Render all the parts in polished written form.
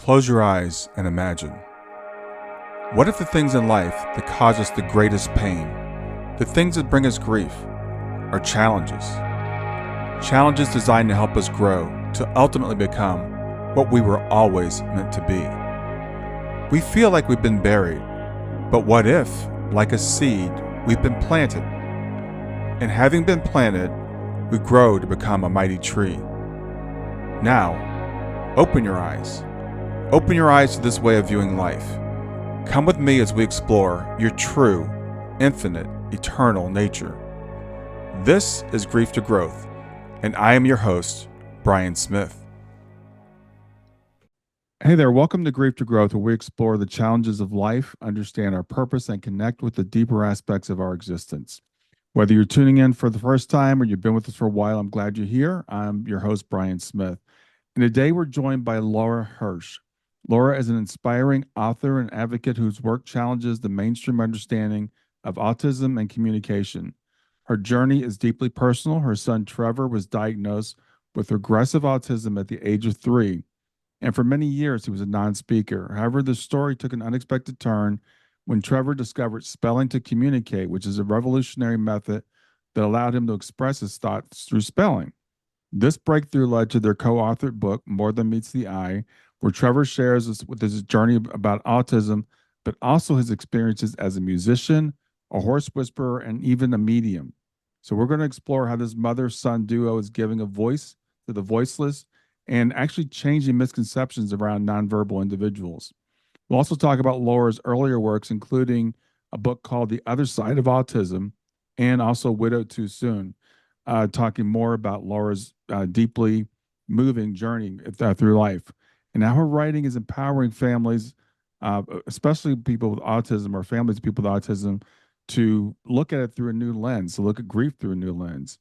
Close your eyes and imagine. What if the things in life that cause us the greatest pain, the things that bring us grief, are challenges? Challenges designed to help us grow, to ultimately become what we were always meant to be. We feel like we've been buried, but what if, like a seed, we've been planted? And having been planted, we grow to become a mighty tree. Now, open your eyes. Open your eyes to this way of viewing life. Come with me as we explore your true, infinite, eternal nature. This is Grief to Growth, and I am your host, Brian Smith. Hey there, welcome to Grief to Growth, where we explore the challenges of life, understand our purpose, and connect with the deeper aspects of our existence. Whether you're tuning in for the first time or you've been with us for a while, I'm glad you're here. I'm your host, Brian Smith. And today we're joined by Laura Hirsch. Laura is an inspiring author and advocate whose work challenges the mainstream understanding of autism and communication. Her journey is deeply personal. Her son, Trevor, was diagnosed with regressive autism at the age of 3, and for many years he was a non-speaker. However, the story took an unexpected turn when Trevor discovered spelling to communicate, which is a revolutionary method that allowed him to express his thoughts through spelling. This breakthrough led to their co-authored book, More Than Meets the Eye, where Trevor shares with his journey about autism, but also his experiences as a musician, a horse whisperer, and even a medium. So we're going to explore how this mother-son duo is giving a voice to the voiceless and actually changing misconceptions around nonverbal individuals. We'll also talk about Laura's earlier works, including a book called The Other Side of Autism and also Widowed Too Soon, talking more about Laura's deeply moving journey through life and how her writing is empowering families, especially people with autism or families of people with autism, to look at it through a new lens, to look at grief through a new lens.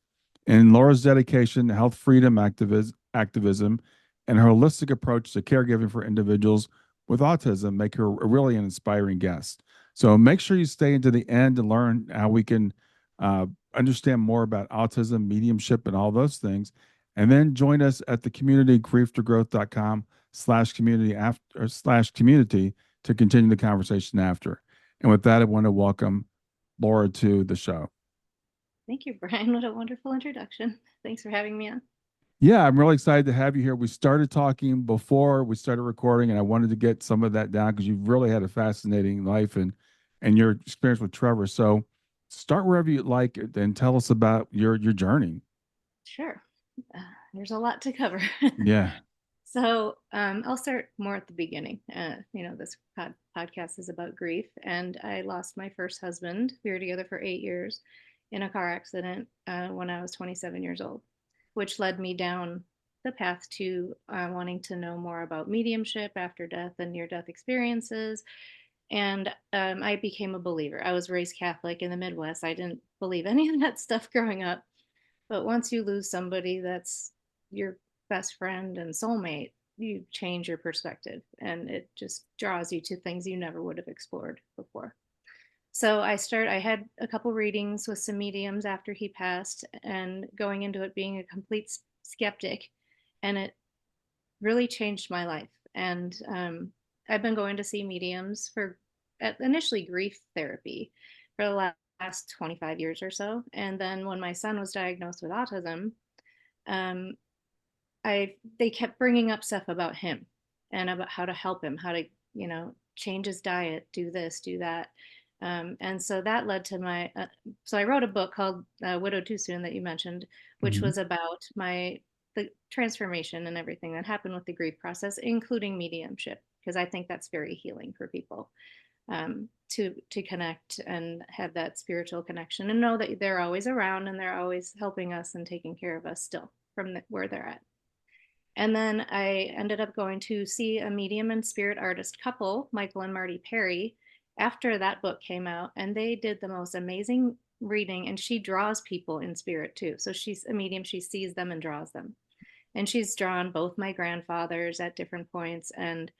And Laura's dedication to health freedom activism and her holistic approach to caregiving for individuals with autism make her really an inspiring guest. So make sure you stay into the end and learn how we can understand more about autism, mediumship, and all those things. And then join us at the community, grieftogrowth.com/community to continue the conversation after. And with that, I want to welcome Laura to the show. Thank you, Brian. What a wonderful introduction. Thanks for having me on. Yeah, I'm really excited to have you here. We started talking before we started recording, and I wanted to get some of that down because you've really had a fascinating life and your experience with Trevor. So start wherever you'd like and tell us about your journey. Sure. There's a lot to cover. Yeah. I'll start more at the beginning. This podcast is about grief, and I lost my first husband. We were together for 8 years in a car accident when I was 27 years old, which led me down the path to wanting to know more about mediumship, after death, and near death experiences. And I became a believer. I was raised Catholic in the Midwest. I didn't believe any of that stuff growing up. But once you lose somebody that's your best friend and soulmate, you change your perspective, and it just draws you to things you never would have explored before. So I had a couple readings with some mediums after he passed, and going into it being a complete skeptic, and it really changed my life. And I've been going to see mediums for initially grief therapy for the last 25 years or so. And then when my son was diagnosed with autism, um, they kept bringing up stuff about him and about how to help him, how to change his diet, do this, do that. And so that led to so I wrote a book called Widowed Too Soon that you mentioned, which Mhm. was about the transformation and everything that happened with the grief process, including mediumship, because I think that's very healing for people, to connect and have that spiritual connection and know that they're always around and they're always helping us and taking care of us still from where they're at. And then I ended up going to see a medium and spirit artist couple, Michael and Marty Perry, after that book came out. And they did the most amazing reading. And she draws people in spirit too. So she's a medium, she sees them and draws them. And she's drawn both my grandfathers at different points. And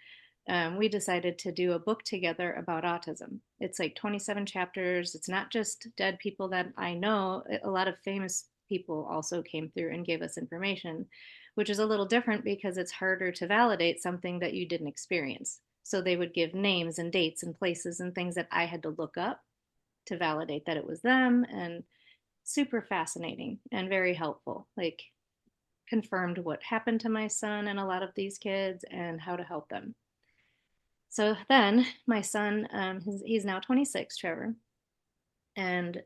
we decided to do a book together about autism. It's like 27 chapters. It's not just dead people that I know, a lot of famous people also came through and gave us information. which is a little different because it's harder to validate something that you didn't experience. So they would give names and dates and places and things that I had to look up to validate that it was them, and super fascinating and very helpful. Like, confirmed what happened to my son and a lot of these kids and how to help them. So then my son, he's now 26, Trevor, and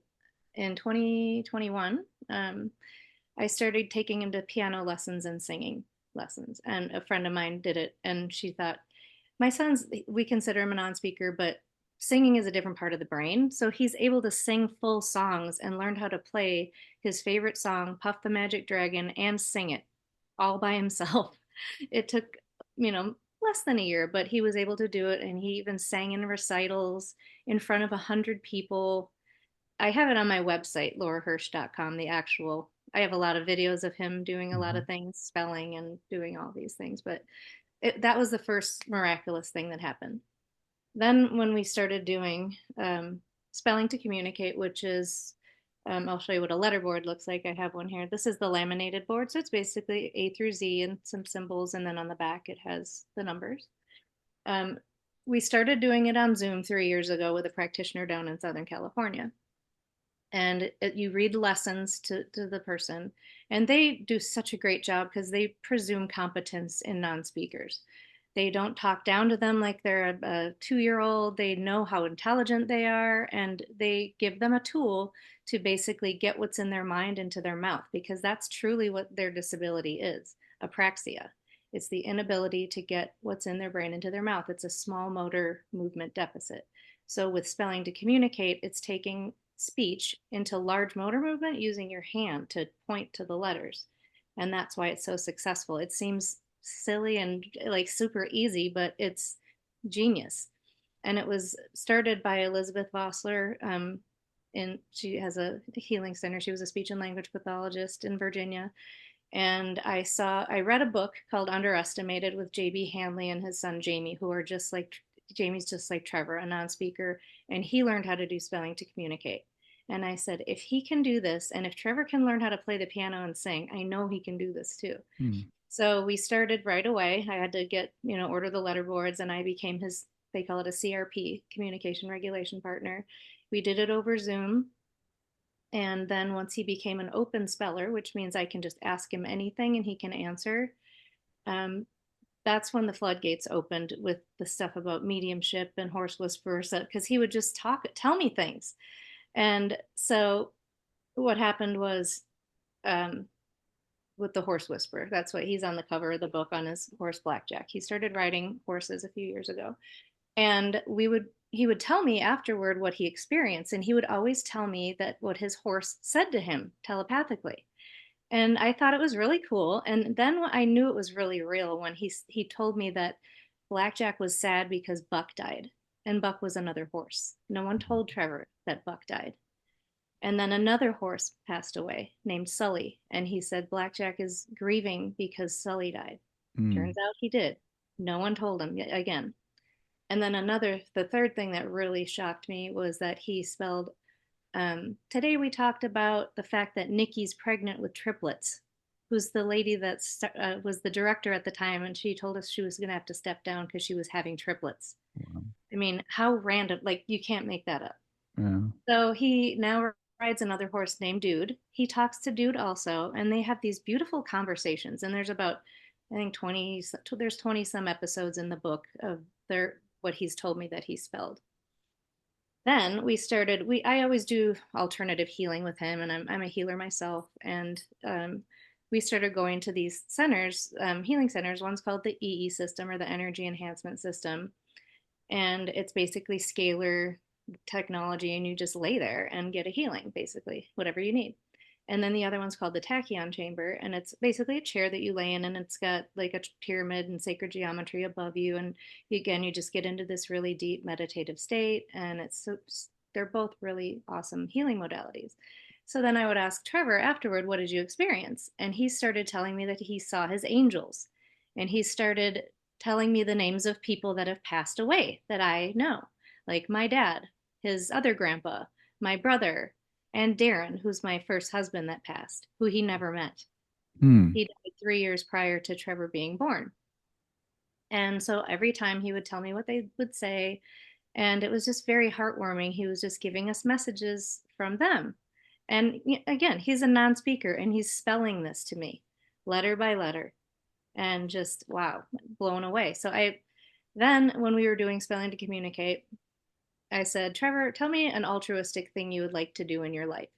in 2021, I started taking him to piano lessons and singing lessons. And a friend of mine did it, and she thought, my son's, we consider him a non-speaker, but singing is a different part of the brain. So he's able to sing full songs and learned how to play his favorite song, Puff the Magic Dragon, and sing it all by himself. It took, less than a year, but he was able to do it. And he even sang in recitals in front of 100 people. I have it on my website, laurahirsch.com, the actual. I have a lot of videos of him doing a lot Mhm. of things, spelling and doing all these things. But that was the first miraculous thing that happened. Then, when we started doing spelling to communicate, which is, I'll show you what a letterboard looks like. I have one here. This is the laminated board. So it's basically A through Z and some symbols. And then on the back, it has the numbers. Um, we started doing it on Zoom 3 years ago with a practitioner down in Southern California. And you read lessons to the person, and they do such a great job because they presume competence in non-speakers. They don't talk down to them like they're a 2-year-old. They know how intelligent they are, and they give them a tool to basically get what's in their mind into their mouth, because that's truly what their disability is, apraxia. It's the inability to get what's in their brain into their mouth. It's a small motor movement deficit. So with spelling to communicate, it's taking speech into large motor movement using your hand to point to the letters. And that's why it's so successful. It seems silly and like super easy, but it's genius. And it was started by Elizabeth Vossler. And she has a healing center. She was a speech and language pathologist in Virginia. And I read a book called Underestimated with JB Hanley and his son Jamie, who are just like, Jamie's just like Trevor, a non-speaker, and he learned how to do spelling to communicate. And I said, if he can do this, and if Trevor can learn how to play the piano and sing, I know he can do this too. Mm. So we started right away. I had to order the letterboards, and I became his, they call it a CRP, communication regulation partner. We did it over Zoom. And then once he became an open speller, which means I can just ask him anything and he can answer, um, that's when the floodgates opened with the stuff about mediumship and horse whispers, because he would just tell me things. And so what happened was, um, with the horse whisperer, that's what he's on the cover of the book on his horse Blackjack. He started riding horses a few years ago, and he would tell me afterward what he experienced, and he would always tell me that what his horse said to him telepathically. And I thought it was really cool. And then I knew it was really real when he told me that Blackjack was sad because Buck died, and Buck was another horse. No one told Trevor that Buck died. And then another horse passed away named Sully, and he said Blackjack is grieving because Sully died. Mm. Turns out he did. No one told him again. And then the third thing that really shocked me was that he spelled, today we talked about the fact that Nikki's pregnant with triplets, who's the lady that was the director at the time, and she told us she was going to have to step down because she was having triplets. Wow. I mean, how random, like, you can't make that up. Yeah. So he now rides another horse named Dude. He talks to Dude also, and they have these beautiful conversations. And there's about, I think, 20, there's 20 some episodes in the book of what he's told me that he spelled. Then I always do alternative healing with him, and I'm a healer myself. And we started going to these centers, healing centers. One's called the EE system, or the Energy Enhancement System. And it's basically scalar technology, and you just lay there and get a healing, basically, whatever you need. And then the other one's called the tachyon chamber, and it's basically a chair that you lay in, and it's got like a pyramid and sacred geometry above you. And again, you just get into this really deep meditative state, and they're both really awesome healing modalities. So then I would ask Trevor afterward, what did you experience? And he started telling me that he saw his angels, and he started telling me the names of people that have passed away that I know, like my dad, his other grandpa, my brother, and Darren, who's my first husband that passed, who he never met. Hmm. He died 3 years prior to Trevor being born. And so every time he would tell me what they would say, and it was just very heartwarming. He was just giving us messages from them. And again, he's a non speaker and he's spelling this to me letter by letter, and just wow, blown away. So then when we were doing spelling to communicate, I said, Trevor, tell me an altruistic thing you would like to do in your life.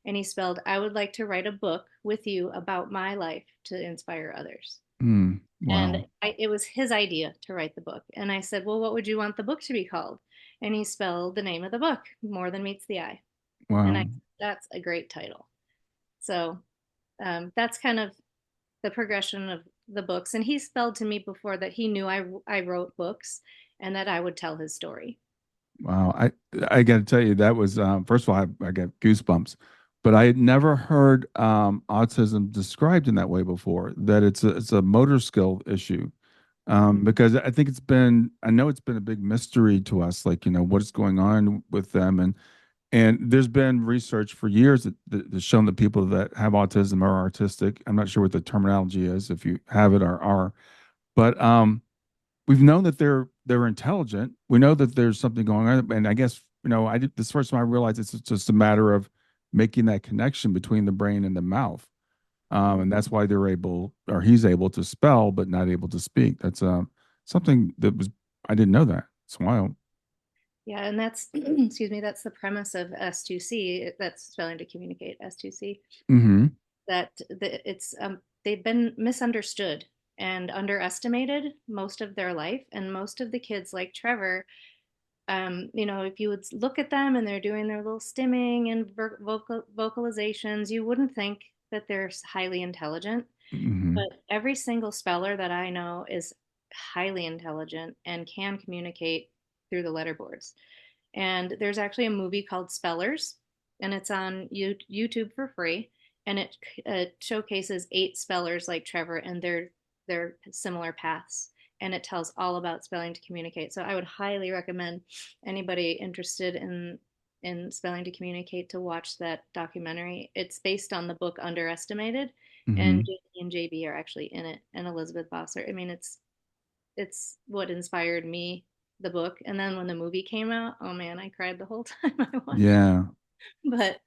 And he spelled, I would like to write a book with you about my life to inspire others. Hmm. And Wow. it was his idea to write the book. And I said, well, what would you want the book to be called? And he spelled the name of the book, More Than Meets the Eye. And Wow. that's a great title. So that's kind of the progression of the books. And he spelled to me before that he knew I wrote books and that I would tell his story. Wow. I got to tell you, that was first of all, I got goosebumps, but I had never heard autism described in that way before. That it's a motor skill issue. Mm-hmm. Because I know it's been a big mystery to us, like, what's going on with them. And there's been research for years that's shown that people that have autism are artistic. I'm not sure what the terminology is, if you have it or are, but we've known that they're intelligent. We know that there's something going on, and I guess I did this first time I realized it's just a matter of making that connection between the brain and the mouth, and that's why they're able, or he's able to spell but not able to speak. That's something that was I didn't know that. It's wild. Yeah, and that's excuse me, that's the premise of S2C. That's spelling to communicate S2C. Mm-hmm. It's they've been misunderstood and underestimated most of their life, and most of the kids like Trevor, if you would look at them and they're doing their little stimming and vocalizations, you wouldn't think that they're highly intelligent. Mm-hmm. But every single speller that I know is highly intelligent and can communicate through the letterboards. And there's actually a movie called Spellers, and it's on YouTube for free. And it showcases 8 spellers like Trevor and their similar paths. And it tells all about spelling to communicate. So I would highly recommend anybody interested in spelling to communicate to watch that documentary. It's based on the book Underestimated, and Mm-hmm. JD and JB are actually in it, and Elizabeth Bosser. I mean, it's what inspired me, the book. And then when the movie came out, oh man, I cried the whole time I watched it. Yeah. But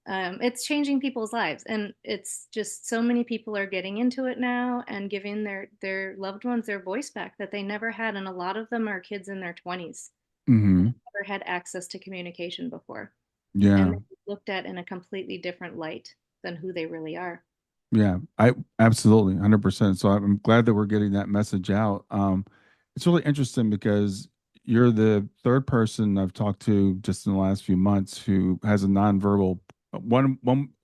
it's changing people's lives, and it's just so many people are getting into it now and giving their loved ones their voice back that they never had, and a lot of them are kids in their 20s that Mm-hmm. never had access to communication before, and Yeah. they're looked at in a completely different light than who they really are. Yeah, I absolutely 100%. So I'm glad that we're getting that message out. It's really interesting because you're the third person I've talked to just in the last few months who has a nonverbal. One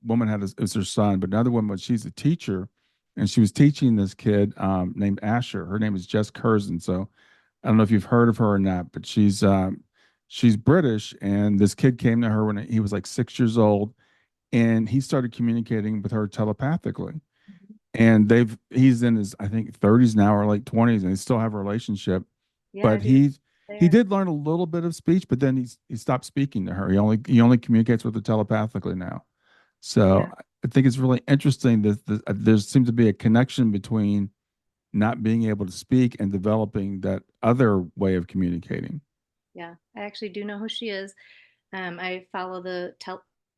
woman had it was her son, but another woman, she's a teacher, and she was teaching this kid named Asher. Her name is Jess Curzon. So I don't know if you've heard of her or not, but she's British, and this kid came to her when he was like 6 years old, and he started communicating with her telepathically. And he's in his, I think, 30s now or late 20s, and they still have a relationship. Yeah, I But do he there. did learn a little bit of speech, but then he stopped speaking to her. He only communicates with her telepathically now. So Yeah. I think it's really interesting that there seems to be a connection between not being able to speak and developing that other way of communicating. Yeah, I actually do know who she is. I follow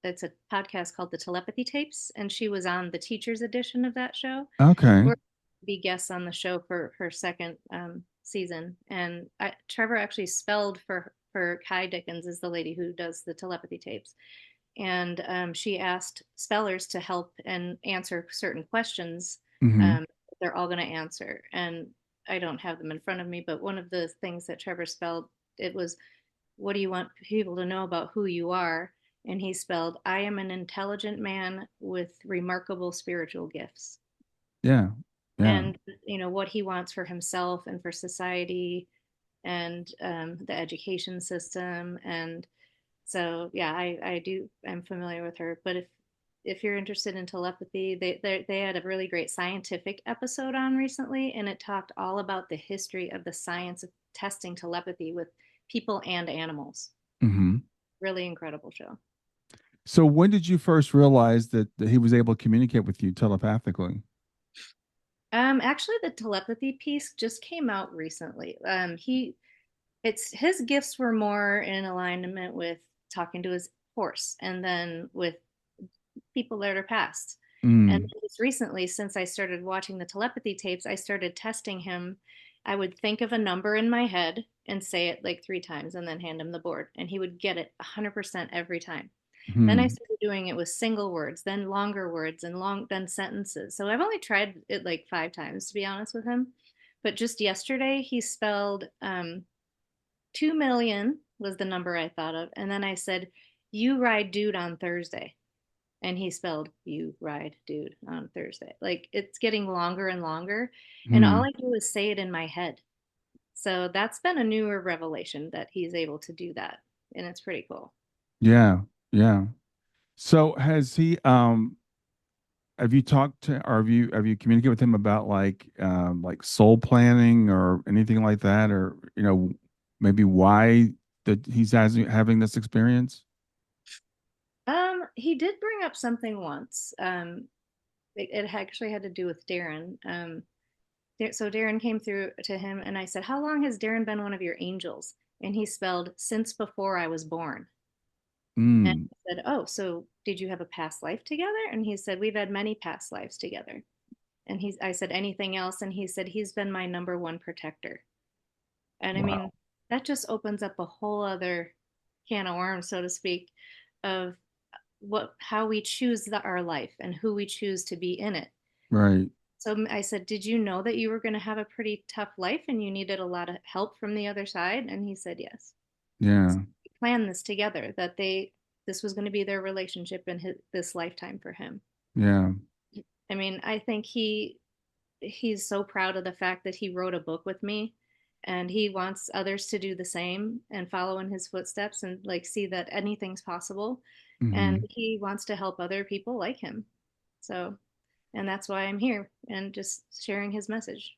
it's a podcast called the Telepathy Tapes, and she was on the teachers edition of that show. Okay. We're be guests on the show for her second season, and Trevor actually spelled for Kai Dickens, is the lady who does the telepathy tapes, and she asked spellers to help and answer certain questions. Hmm. They're all going to answer, and I don't have them in front of me, but one of the things that Trevor spelled, it was, what do you want people to know about who you are? And he spelled, I am an intelligent man with remarkable spiritual gifts. Yeah. Yeah. And, what he wants for himself and for society and the education system. And so, yeah, I'm familiar with her. But if you're interested in telepathy, they had a really great scientific episode on recently, and it talked all about the history of the science of testing telepathy with people and animals. Hmm. Really incredible show. So when did you first realize that he was able to communicate with you telepathically? Actually, the telepathy piece just came out recently. It's his gifts were more in alignment with talking to his horse, and then with people that are past. And Mm, just recently, since I started watching the telepathy tapes, I started testing him. I would think of a number in my head and say it like 3 times and then hand him the board. And he would get it 100% every time. Then I hmm. started doing it with single words, then longer words, and then sentences. So I've only tried it like 5 times, to be honest with him. But just yesterday, he spelled 2 million was the number I thought of. And then I said, "You ride dude on Thursday." And he spelled "you ride dude" on Thursday. Like it's getting longer and longer, and all Hmm. I do is say it in my head. So that's been a newer revelation that he's able to do that, and it's pretty cool. Yeah, yeah. So has he have you talked to or have you communicated with him about like soul planning or anything like that, or maybe why that he's having this experience? He did bring up something once. It actually had to do with Darren. So Darren came through to him, and I said, "How long has Darren been one of your angels?" And he spelled "since before I was born." And Mm, I said, "Oh, so did you have a past life together?" And he said, "We've had many past lives together." And I said, "Anything else?" And he said, "He's been my number one protector." And I mean, wow. that just opens up a whole other can of worms, so to speak, of how we choose our life and who we choose to be in it. Right. So I said, "Did you know that you were going to have a pretty tough life and you needed a lot of help from the other side?" And he said, "Yes." So Yeah. we planned this together, that this was going to be their relationship in this lifetime for him. Yeah. I mean, I think he's so proud of the fact that he wrote a book with me, and he wants others to do the same and follow in his footsteps and like see that anything's possible, and Hmm. he wants to help other people like him. So, and that's why I'm here and just sharing his message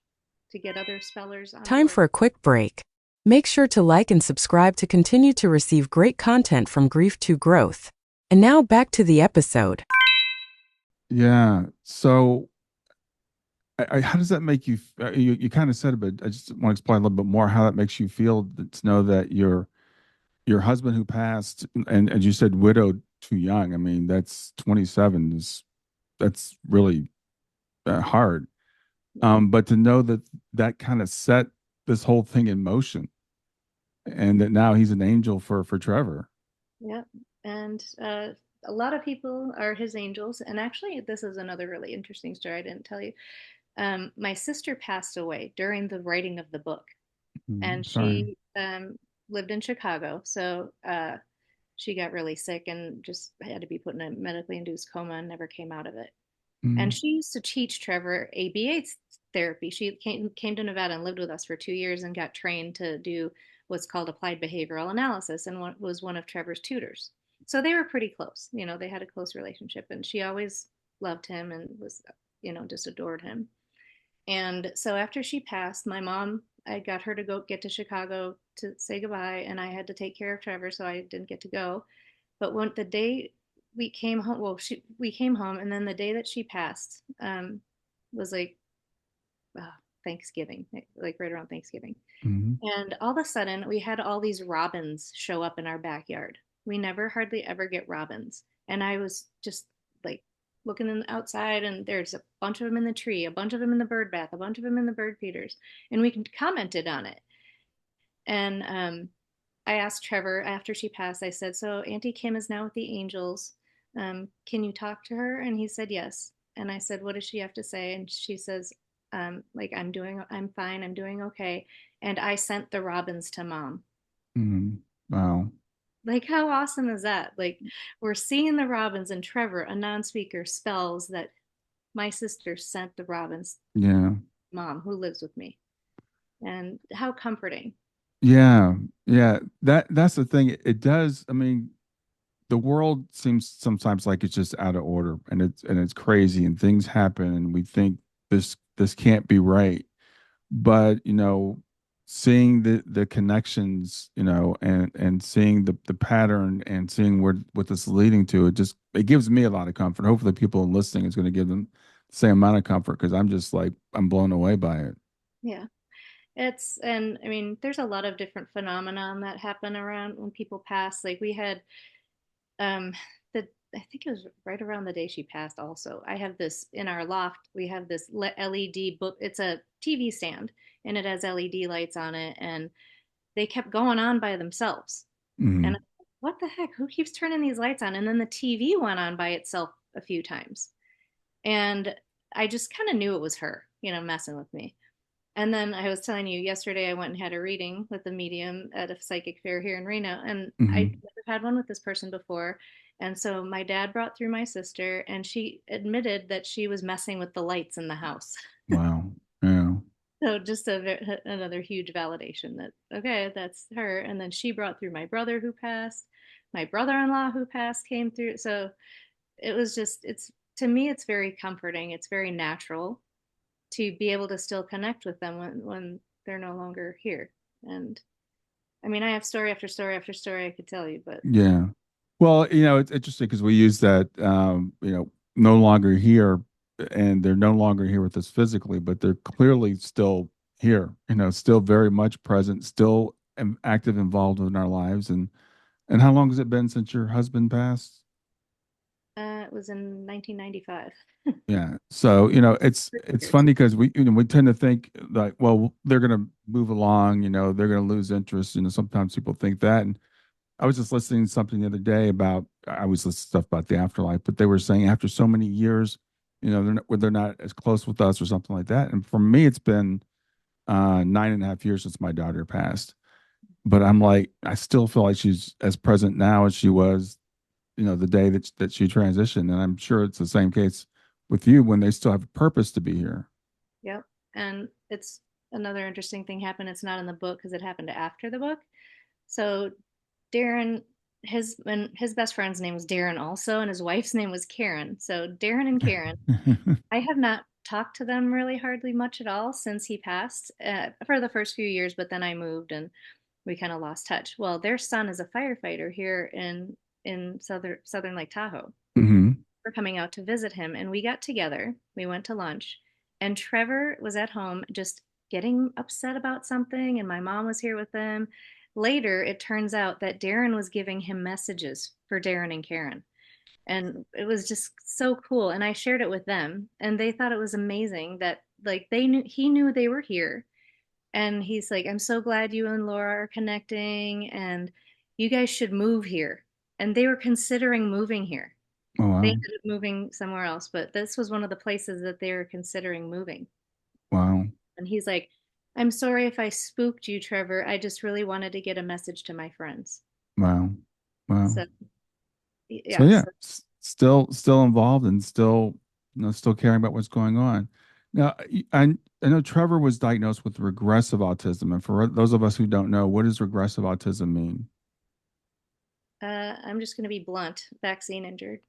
to get other spellers on Time board. for a quick break. Make sure to like and subscribe to continue to receive great content from Grief to Growth. And now back to the episode. Yeah. So how does that make you? You kind of said it, but I just want to explain a little bit more how that makes you feel to know that your husband who passed, and as you said, widowed too young. I mean, that's 27 is that's really hard. Yeah. But to know that that kind of set this whole thing in motion, and that now he's an angel for Trevor. Yeah. And a lot of people are his angels. And actually, this is another really interesting story I didn't tell you. My sister passed away during the writing of the book, and Sorry. she lived in Chicago. So she got really sick and just had to be put in a medically induced coma and never came out of it. And Mm, she used to teach Trevor ABA therapy. She came to Nevada and lived with us for 2 years and got trained to do what's called applied behavioral analysis, and was one of Trevor's tutors. So they were pretty close. They had a close relationship, and she always loved him and was, just adored him. And so after she passed, my mom, I got her to go get to Chicago to say goodbye, and I had to take care of Trevor, so I didn't get to go. But when the day we came home, well, we came home, and then the day that she passed was like uh, Thanksgiving, like right around Thanksgiving. mhm. And all of a sudden, we had all these robins show up in our backyard. We never hardly ever get robins. And I was just like looking outside, and there's a bunch of them in the tree, a bunch of them in the bird bath, a bunch of them in the bird feeders. And we commented on it. And I asked Trevor after she passed, I said, "So Auntie Kim is now with the Angels. Can you talk to her?" And he said, "Yes." And I said, "What does she have to say?" And she says, like, I'm fine, I'm doing okay. And I sent the robins to mom. Mhm. Wow. Like, how awesome is that? Like, we're seeing the robins, and Trevor, a non speaker, spells that my sister sent the robins Yeah. to mom, who lives with me. And how comforting. Yeah. Yeah. That's the thing. It does. I mean, the world seems sometimes like it's just out of order, and it's crazy, and things happen, and we think this can't be right. But seeing the connections, and seeing the pattern, and seeing what this is leading to, it gives me a lot of comfort. Hopefully people listening is going to give them same amount of comfort because I'm just like I'm blown away by it. Yeah. And I mean, there's a lot of different phenomenon that happen around when people pass. Like we had, um, the, I think it was right around the day she passed also. I have this in our loft, we have this LED book. It's a TV stand and it has LED lights on it. And they kept going on by themselves. And Hmm. I'm like, what the heck? Who keeps turning these lights on? And then the TV went on by itself a few times. And I just kind of knew it was her, messing with me. And then I was telling you yesterday, I went and had a reading with a medium at a psychic fair here in Reno, and I Hmm. never had one with this person before. And so my dad brought through my sister, and she admitted that she was messing with the lights in the house. Wow. Yeah. So just another huge validation that, okay, that's her. And then she brought through my brother who passed, my brother-in-law who passed came through. So it was just, it's, to me, it's very comforting. It's very natural to be able to still connect with them when they're no longer here. And I mean, I have story after story after story I could tell you, but Yeah. Well, it's interesting because we use that, no longer here, and they're no longer here with us physically, but they're clearly still here, still very much present, still active, involved in our lives. And how long has it been since your husband passed? it was in 1995. Yeah. So, it's Years. funny because we tend to think like, well, they're going to move along, they're going to lose interest. Sometimes people think that. And I was just listening to something the other day about, I always listen to stuff about the afterlife, but they were saying after so many years, they're not as close with us or something like that. And for me, it's been 9.5 years since my daughter passed. But I'm like, I still feel like she's as present now as she was, the day that she transitioned. And I'm sure it's the same case with you when they still have a purpose to be here. Yep. And it's another interesting thing happened. It's not in the book because it happened after the book. So Darren, his best friend's name was Darren also, and his wife's name was Karen. So Darren and Karen, I have not talked to them really hardly much at all since he passed for the first few years, but then I moved and we kind of lost touch. Well, their son is a firefighter here in southern Lake Tahoe. Hmm. We're coming out to visit him, and we got together. We went to lunch, and Trevor was at home just getting upset about something, and my mom was here with them. Later, it turns out that Darren was giving him messages for Darren and Karen. And it was just so cool. And I shared it with them, and they thought it was amazing that like he knew they were here. And he's like, I'm so glad you and Laura are connecting, and you guys should move here. And they were considering moving here. Oh, They wow. ended up moving somewhere else, but this was one of the places that they were considering moving. Wow. And he's like, I'm sorry if I spooked you, Trevor. I just really wanted to get a message to my friends. Wow. Wow. So, So yeah. yeah, So, still involved and still caring about what's going on. Now, I know Trevor was diagnosed with regressive autism, and for those of us who don't know, what does regressive autism mean? I'm just going to be blunt, vaccine injured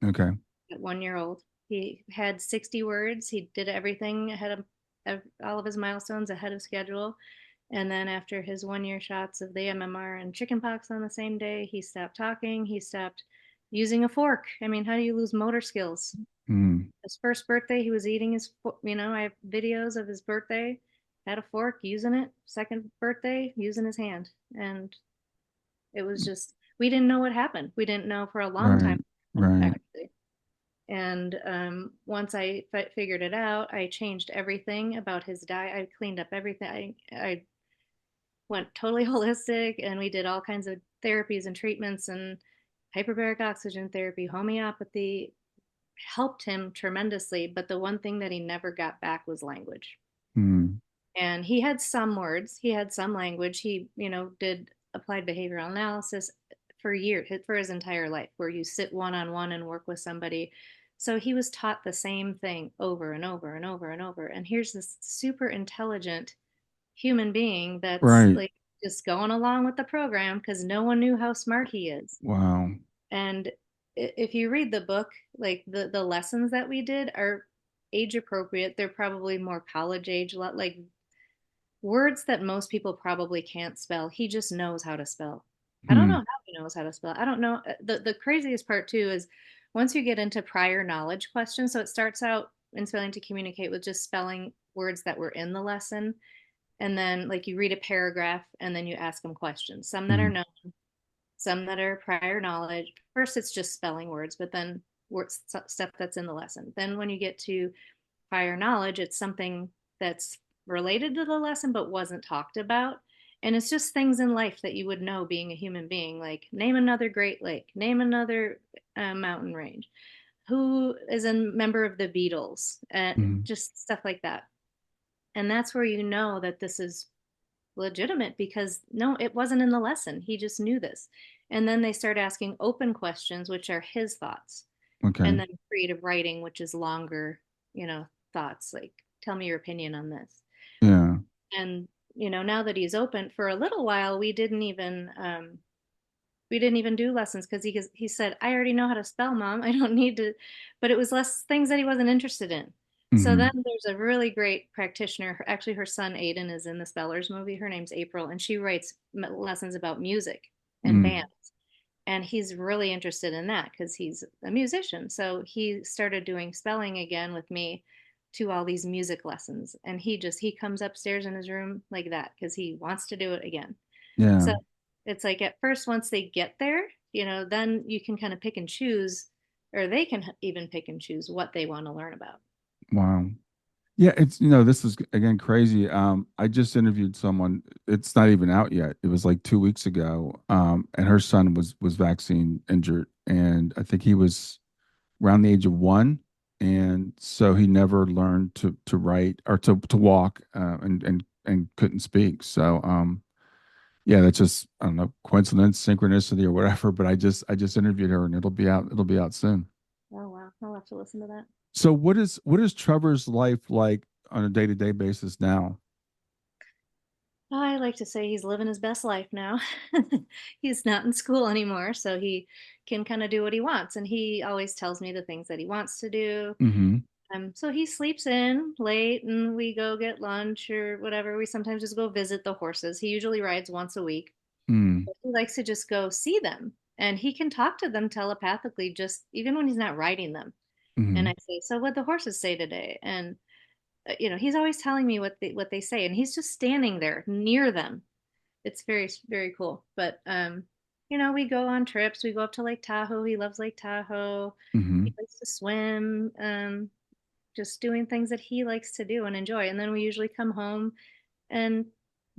Okay. at 1 year old. He had 60 words. He did everything ahead of all of his milestones ahead of schedule. And then after his 1 year shots of the MMR and chickenpox on the same day, he stopped talking. He stopped using a fork. I mean, how do you lose motor skills? Mm, His first birthday, he was eating I have videos of his birthday, had a fork, using it. Second birthday, using his hand. And it was just, we didn't know what happened. We didn't know for a long time, right. Right. actually. And once I figured it out, I changed everything about his diet. I cleaned up everything. I went totally holistic, and we did all kinds of therapies and treatments and hyperbaric oxygen therapy, homeopathy, helped him tremendously. But the one thing that he never got back was language. Mm, And he had some words, he had some language. He, did applied behavioral analysis for years, for his entire life, where you sit one on one and work with somebody. So he was taught the same thing over and over and over and over. And here's this super intelligent human being that's right. like just going along with the program because no one knew how smart he is. Wow. And if you read the book, like the lessons that we did are age appropriate. They're probably more college age, like words that most people probably can't spell. He just knows how to spell. I don't know Hmm. how he knows how to spell. I don't know. The craziest part too is once you get into prior knowledge questions. So it starts out in spelling to communicate with just spelling words that were in the lesson. And then, like, you read a paragraph and then you ask them questions, some that are Hmm. known, some that are prior knowledge. First, it's just spelling words, but then words, stuff that's in the lesson. Then, when you get to prior knowledge, it's something that's related to the lesson but wasn't talked about. And it's just things in life that you would know being a human being, like name another Great Lake, name another mountain range, who is a member of the Beatles, and Hmm. just stuff like that. And that's where you know that this is legitimate, because no, it wasn't in the lesson. He just knew this. And then they start asking open questions, which are his thoughts. And Okay. then creative writing, which is longer, thoughts like, tell me your opinion on this. Yeah. And, now that he's open, for a little while, we didn't even do lessons, because he said, I already know how to spell, Mom. I don't need to. But it was less things that he wasn't interested in. So then Hmm. there's a really great practitioner. Actually, her son Aiden is in the Spellers movie. Her name's April, and she writes lessons about music and Mm. bands. And he's really interested in that because he's a musician. So he started doing spelling again with me to all these music lessons. And he comes upstairs in his room like that because he wants to do it again. Yeah. So it's like, at first, once they get there, then you can kind of pick and choose, or they can even pick and choose what they want to learn about. Wow. Yeah, it's this is again crazy. I just interviewed someone. It's not even out yet. It was like 2 weeks ago. And her son was vaccine injured, and I think he was around the age of 1, and so he never learned to write or to walk, and couldn't speak. So yeah, that's just, I don't know, coincidence, synchronicity, or whatever. But I just interviewed her, and it'll be out soon. Oh, wow. I'll have to listen to that. So what is Trevor's life like on a day-to-day basis now? I like to say he's living his best life now. He's not in school anymore, so he can kind of do what he wants. And he always tells me the things that he wants to do. Mm-hmm. So he sleeps in late and we go get lunch or whatever. We sometimes just go visit the horses. He usually rides once a week. Mm. He likes to just go see them. And he can talk to them telepathically, just even when he's not riding them. And Mm-hmm. I say, so what the horses say today? And he's always telling me what they say, and he's just standing there near them. It's very, very cool. But we go on trips. We go up to Lake Tahoe. He loves Lake Tahoe. Mm-hmm. He likes to swim. Just doing things that he likes to do and enjoy. And then we usually come home and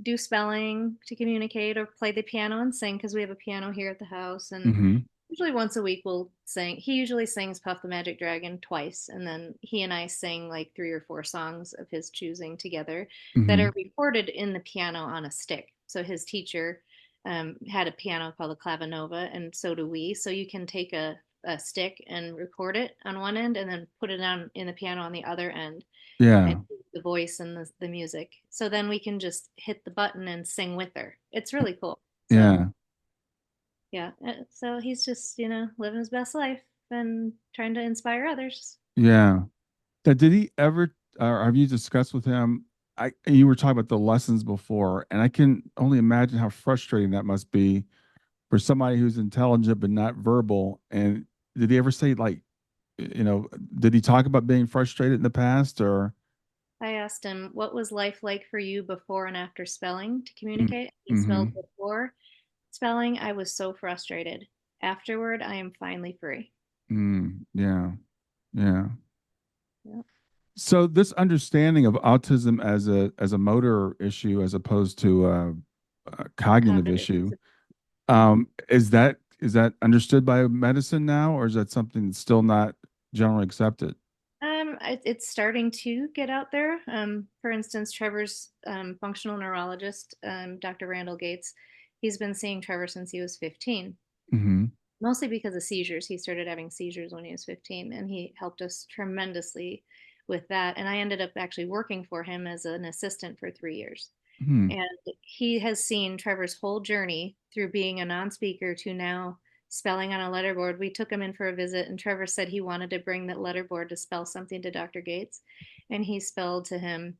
do spelling to communicate, or play the piano and sing, because we have a piano here at the house. And Mm-hmm. usually once a week we'll sing. He usually sings Puff the Magic Dragon twice, and then he and I sing like 3 or 4 songs of his choosing together that Mm-hmm. are recorded in the piano on a stick. So his teacher had a piano called a clavinova, and so do we. So you can take a stick and record it on one end, and then put it on in the piano on the other end, and Yeah. the voice and the music. So then we can just hit the button and sing with her. It's really cool. So Yeah. yeah, so he's just, living his best life and trying to inspire others. Yeah. Now, did he ever, or have you discussed with him? You were talking about the lessons before, and I can only imagine how frustrating that must be for somebody who's intelligent but not verbal. And did he ever say, like, you know, did he talk about being frustrated in the past, or? I asked him, what was life like for you before and after spelling to Mm. communicate? He Mm-hmm. spelled before spelling, I was so frustrated. Afterward, I am finally free. Yeah. Yeah. Yeah. So this understanding of autism as a motor issue as opposed to a cognitive Cognitive issue, disability. Mhm. is that understood by medicine now, or is that something that's still not generally accepted? It's starting to get out there. For instance, Trevor's functional neurologist, Dr. Randall Gates, he's been seeing Trevor since he was 15, Mm-hmm. mostly because of seizures. He started having seizures when he was 15, and he helped us tremendously with that. And I ended up actually working for him as an assistant for 3 years. Hmm. And he has seen Trevor's whole journey through being a non speaker to now spelling on a letterboard. We took him in for a visit, and Trevor said he wanted to bring that letterboard to spell something to Dr. Gates. And he spelled to him,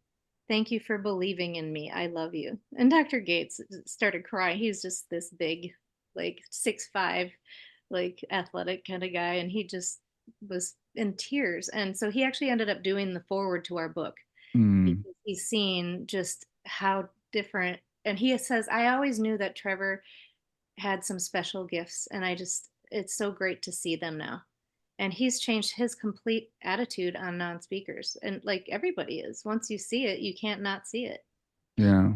"Thank you for believing in me. I love you." And Dr. Gates started crying. He's just this big, like 6'5", like athletic kind of guy. And he just was in tears. And so he actually ended up doing the forward to our book Mm, because he's seen just how different. And he says, I always knew that Trevor had some special gifts, and it's so great to see them now. And he's changed his complete attitude on non-speakers. And like everybody is, once you see it, you can't not see it. yeah.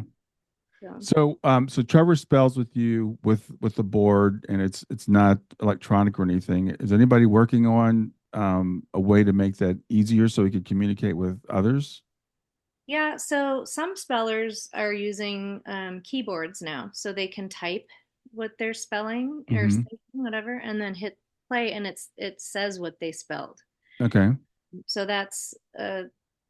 So So Trevor spells with you with the board, and it's not electronic or anything. Is anybody working on a way to make that easier so he could communicate with others? yeah, so some spellers are using keyboards now, so they can type what they're spelling or Hmm. saying, whatever, and then hit play, and it says what they spelled. Okay. So that's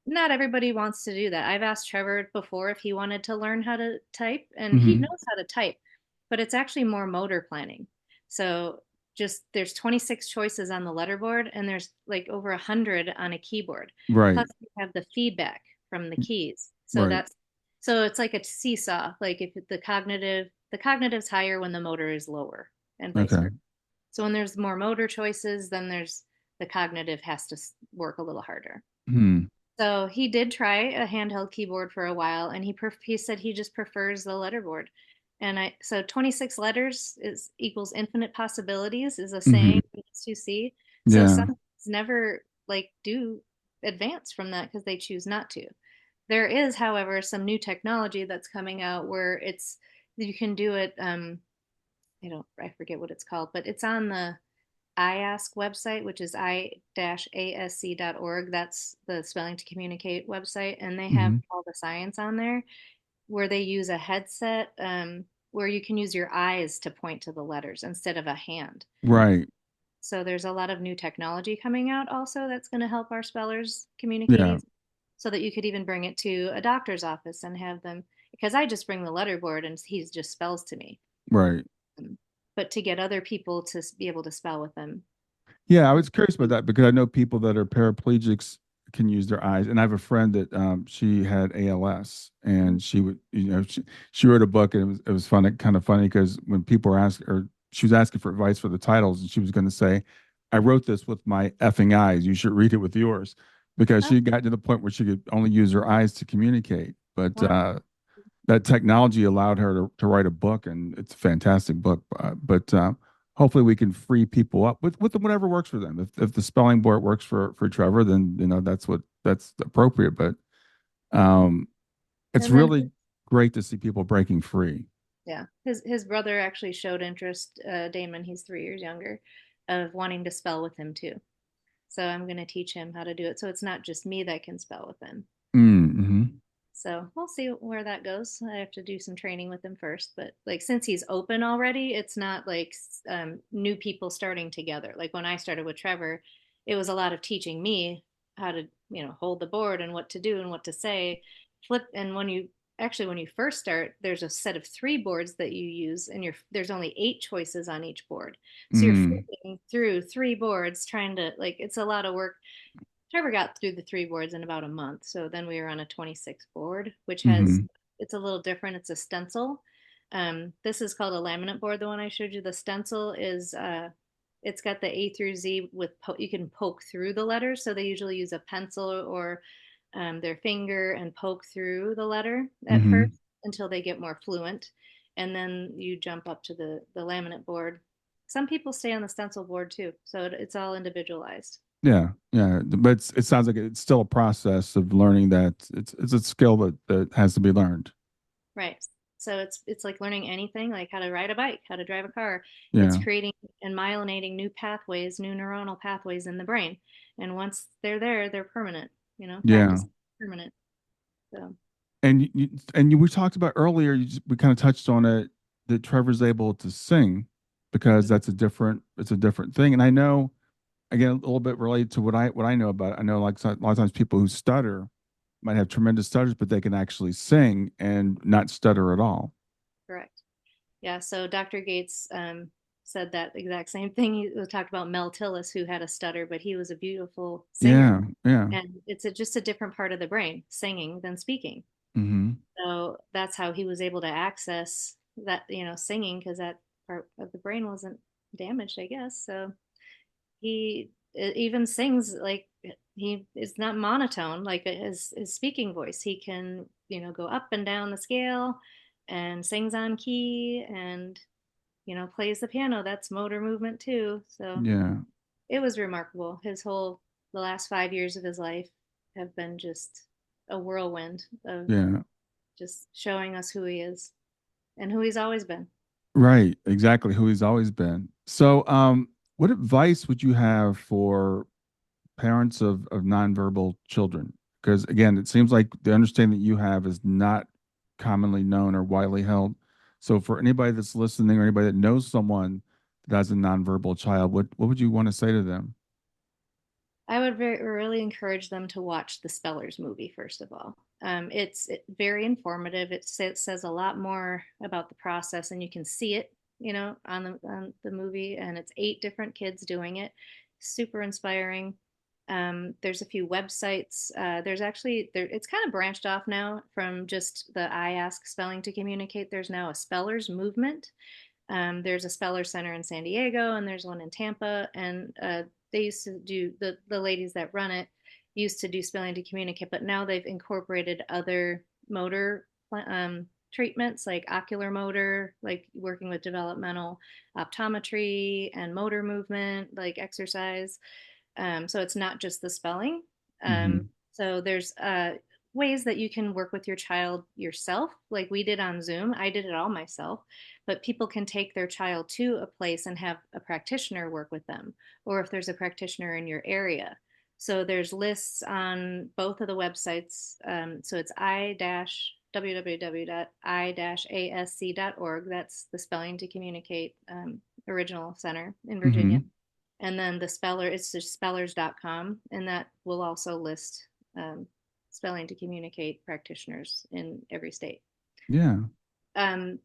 not everybody wants to do that. I've asked Trevor before if he wanted to learn how to type, and he Hmm. knows how to type, but it's actually more motor planning. So just there's 26 choices on the letterboard, and there's like over 100 on a keyboard. Right. Plus, you have the feedback from the keys. Right. So it's like a seesaw. Like if the cognitive's higher when the motor is lower, and vice Okay. versa. So when there's more motor choices, then there's the cognitive has to work a little harder. Hmm. So he did try a handheld keyboard for a while, and he said he just prefers the letterboard. And I so 26 letters is equals infinite possibilities is a Hmm. saying we used to see. So Yeah. some kids never like do advance from that because they choose not to. There is, however, some new technology that's coming out where it's you can do it. I forget what it's called, but it's on the IASC website, which is i-asc.org. That's the Spelling to Communicate website, and they have Hmm. all the science on there where they use a headset where you can use your eyes to point to the letters instead of a hand. Right. So there's a lot of new technology coming out also that's going to help our spellers communicate Yeah. easy, so that you could even bring it to a doctor's office and have them, because I just bring the letterboard and he just spells to me. Right. Um, but to get other people to be able to spell with them. Yeah, I was curious about that because I know people that are paraplegics can use their eyes, and I have a friend that she had ALS, and she would, she wrote a book, and it was funny, kind of funny because when people were asking, or she was asking for advice for the titles, and she was going to say, "I wrote this with my effing eyes. You should read it with yours," because Oh, she got to the point where she could only use her eyes to communicate, but wow. that technology allowed her to write a book, and it's a fantastic book. But hopefully, we can free people up with whatever works for them. If the spelling board works for Trevor, then that's appropriate. But um, it's And then really great to see people breaking free. yeah, his brother actually showed interest, Damon, he's 3 years younger, of wanting to spell with him too. So I'm going to teach him how to do it. So it's not just me that can spell with him. Mm-hmm. So we'll see where that goes. I have to do some training with him first, but like since he's open already, it's not like new people starting together. Like when I started with Trevor, it was a lot of teaching me how to, hold the board and what to do and what to say. Flip, and when you first start, there's a set of 3 boards that you use, and there's only 8 choices on each board. So you're Mm. flipping through 3 boards trying to it's a lot of work. Trevor got through the 3 boards in about a month. So then we were on a 26 board, which Mm-hmm. it's a little different. It's a stencil. This is called a laminate board, the one I showed you. The stencil is, it's got the A through Z you can poke through the letters. So they usually use a pencil or their finger and poke through the letter at Mm-hmm. first until they get more fluent. And then you jump up to the laminate board. Some people stay on the stencil board too. So it's all individualized. Yeah, yeah, but it sounds like it's still a process of learning that it's a skill that has to be learned. Right. So it's like learning anything, like how to ride a bike, how to drive a car. It's Yeah, creating and myelinating new pathways, new neuronal pathways in the brain. And once they're there, they're permanent. yeah. Practice is permanent. So We talked about earlier. We kind of touched on it that Trevor's able to sing because mhm, it's a different thing. And I know again a little bit related to what I know about it. I know like a lot of times people who stutter might have tremendous stutters, but they can actually sing and not stutter at all. correct. Yeah. So Dr. Gates said that exact same thing. He talked about Mel Tillis, who had a stutter, but he was a beautiful singer. Yeah, yeah. And it's just a different part of the brain, singing than speaking. Mm-hmm. So that's how he was able to access that, singing, because that part of the brain wasn't damaged, I guess. So he it even sings like he is not monotone like his speaking voice. He can, go up and down the scale and sings on key and, plays the piano. That's motor movement too. So Yeah. it was remarkable. The last 5 years of his life have been just a whirlwind of Yeah. just showing us who he is and who he's always been. Right. Exactly. Who he's always been. So, what advice would you have for parents of nonverbal children? Because again, it seems like the understanding that you have is not commonly known or widely held. So, for anybody that's listening or anybody that knows someone that has a nonverbal child, what would you want to say to them? I would really encourage them to watch the Spellers movie, first of all. It's very informative. It says a lot more about the process, and you can see it, on the movie. And it's 8 different kids doing it. Super inspiring. There's a few websites. There's actually there. It's kind of branched off now from just the I Ask Spelling to Communicate. There's now a Spellers movement. There's a Speller Center in San Diego, and there's one in Tampa, and they used to do the ladies that run it used to do spelling to communicate, but now they've incorporated other motor treatments like ocular motor, like working with developmental optometry and motor movement, like exercise. So it's not just the spelling. Hmm. So there's ways that you can work with your child yourself, like we did on Zoom. I did it all myself, but people can take their child to a place and have a practitioner work with them, or if there's a practitioner in your area. So there's lists on both of the websites. So it's www.i-asc.org. That's the Spelling to Communicate original center in Virginia. Hmm. And then it's just spellers.com, and that will also list spelling to communicate practitioners in every state. Yeah.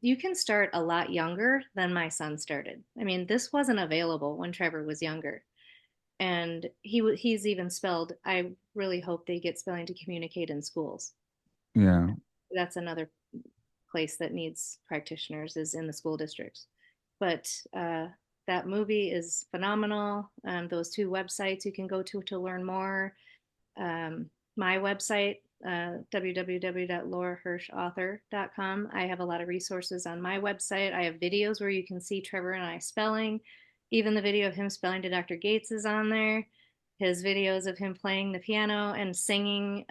You can start a lot younger than my son started. I mean, this wasn't available when Trevor was younger. And he's even spelled, I really hope they get spelling to communicate in schools. Yeah. That's another place that needs practitioners is in the school districts. But that movie is phenomenal. Those 2 websites you can go to learn more. My website, www.laurahirschauthor.com. I have a lot of resources on my website. I have videos where you can see Trevor and I spelling. Even the video of him spelling to Dr. Gates is on there. His videos of him playing the piano and singing.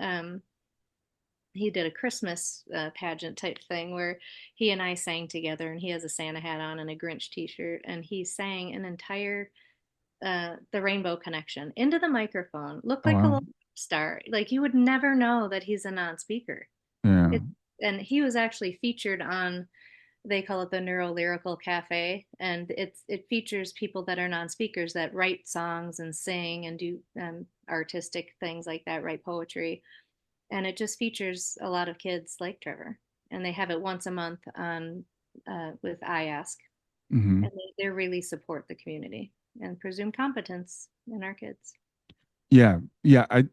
He did a Christmas pageant type thing where he and I sang together, and he has a Santa hat on and a Grinch t-shirt, and he sang an entire the Rainbow Connection into the microphone. Looked Oh, like a wow. little star. Like you would never know that he's a non-speaker. Yeah. It, and he was actually featured on, they call it the Neuro Lyrical Cafe, and it features people that are non-speakers that write songs and sing and do artistic things like that, write poetry, and it just features a lot of kids like Trevor. And they have it once a month on with I Ask, Hmm. and they really support the community and presume competence in our kids. Yeah. Yeah. I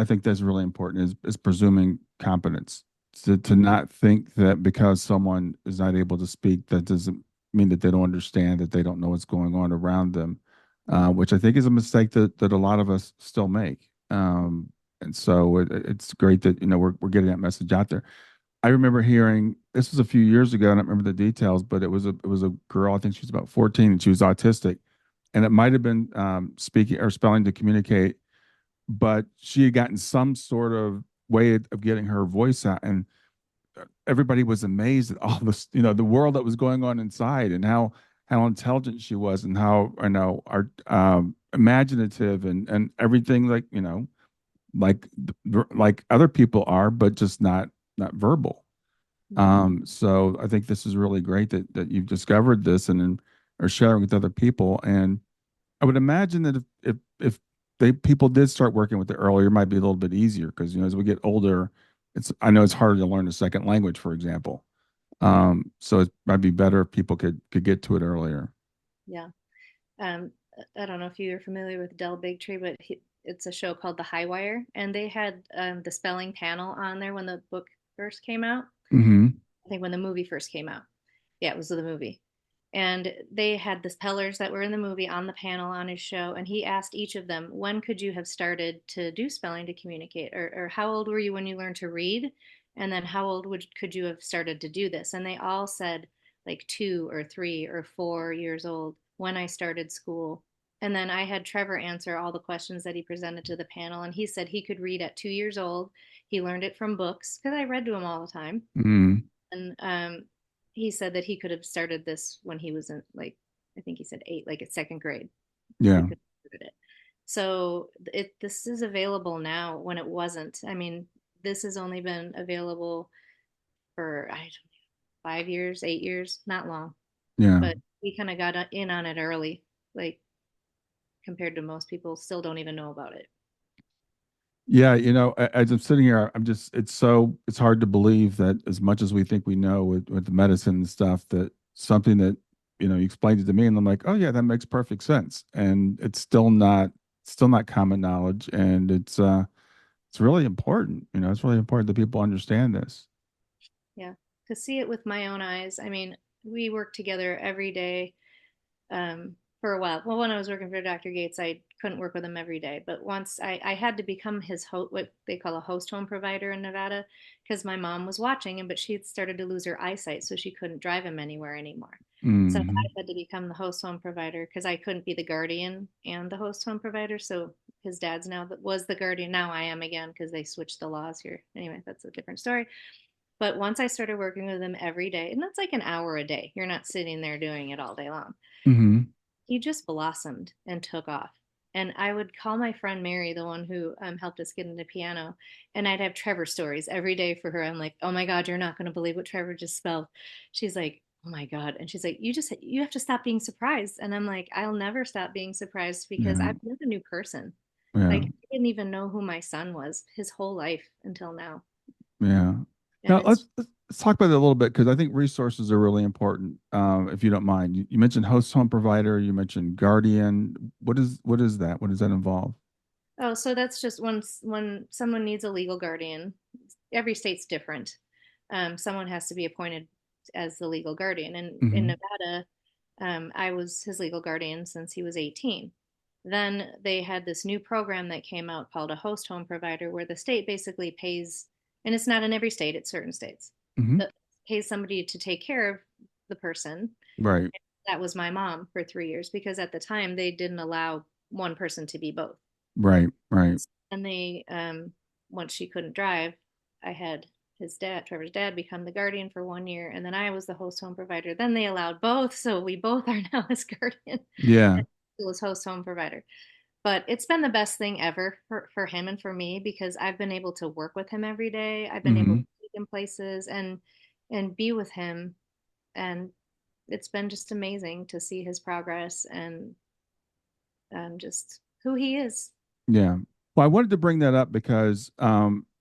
think that's really important is presuming competence to not think that because someone is not able to speak, that doesn't mean that they don't understand, that they don't know what's going on around them, which I think is a mistake that a lot of us still make. And so it's great that, we're getting that message out there. I remember hearing this was a few years ago, and I don't remember the details, but it was a girl. I think she was about 14, and she was autistic, and it might have been speaking or spelling to communicate, but she had gotten some sort of way of getting her voice out, and everybody was amazed at all this, the world that was going on inside, and how intelligent she was, and how art, imaginative, and everything, like like other people are, but just not verbal. Mm-hmm. So I think this is really great that you've discovered this and are sharing with other people. And I would imagine that if people did start working with it earlier, it might be a little bit easier because as we get older, I know it's harder to learn a second language, for example. So it might be better if people could get to it earlier. Yeah. Um, I don't know if you're familiar with Del Bigtree, but it's a show called The High Wire, and they had the spelling panel on there when the book first came out. Hmm. I think when the movie first came out. Yeah, it was the movie. And they had the spellers that were in the movie on the panel on his show, and he asked each of them, when could you have started to do spelling to communicate, or how old were you when you learned to read, and then how old could you have started to do this? And they all said like 2 or 3 or 4 years old when I started school. And then I had Trevor answer all the questions that he presented to the panel, and he said he could read at 2 years old. He learned it from books because I read to him all the time. Mm. And he said that he could have started this when he was in, like, I think he said 8, like at second grade. He Yeah. could have started it. So this is available now when it wasn't. I mean, this has only been available for, I don't know, 5 years, 8 years, not long. Yeah. But we kind of got in on it early, like compared to most people still don't even know about it. Yeah, as I'm sitting here, it's hard to believe that as much as we think we know with the medicine and stuff, that something that, you explained it to me and I'm like, oh yeah, that makes perfect sense. And it's still not common knowledge. And it's really important, it's really important that people understand this. Yeah. To see it with my own eyes. I mean, we work together every day for a while. Well, when I was working for Dr. Gates, I couldn't work with him every day. But once I had to become his host, what they call a host home provider in Nevada, because my mom was watching him, but she had started to lose her eyesight, so she couldn't drive him anywhere anymore. So I Hmm. had to become the host home provider because I couldn't be the guardian and the host home provider. So his dad's now that was the guardian. Now I am again because they switched the laws here. Anyway, that's a different story. But once I started working with him every day, and that's like an hour a day, you're not sitting there doing it all day long. Hmm. He just blossomed and took off. And I would call my friend Mary, the one who helped us get into piano, and I'd have Trevor stories every day for her. I'm like, oh my God, you're not going to believe what Trevor just spelled. She's like, oh my God. And she's like, you have to stop being surprised. And I'm like, I'll never stop being surprised because Yeah. I've been a new person. Yeah. Like, I didn't even know who my son was his whole life until now. Yeah. And Now it's, let's talk about it a little bit because I think resources are really important. If you don't mind, you mentioned host home provider, you mentioned guardian. What is that? What does that involve? oh, so that's just when someone needs a legal guardian. Every state's different. Someone has to be appointed as the legal guardian. And in Hmm. Nevada, I was his legal guardian since he was 18. Then they had this new program that came out called a host home provider, where the state basically pays, and it's not in every state, it's certain states, Hmm. that pays somebody to take care of the person. Right. That was my mom for 3 years because at the time they didn't allow one person to be both. Right. Right. And they, once she couldn't drive, I had his dad, Trevor's dad, become the guardian for 1 year, and then I was the host home provider. Then they allowed both, so we both are now his guardian Yeah. and still his host home provider. But it's been the best thing ever for him and for me because I've been able to work with him every day. I've been able to Hmm. take him places and be with him, and it's been just amazing to see his progress and just who he is. Yeah. Well, I wanted to bring that up because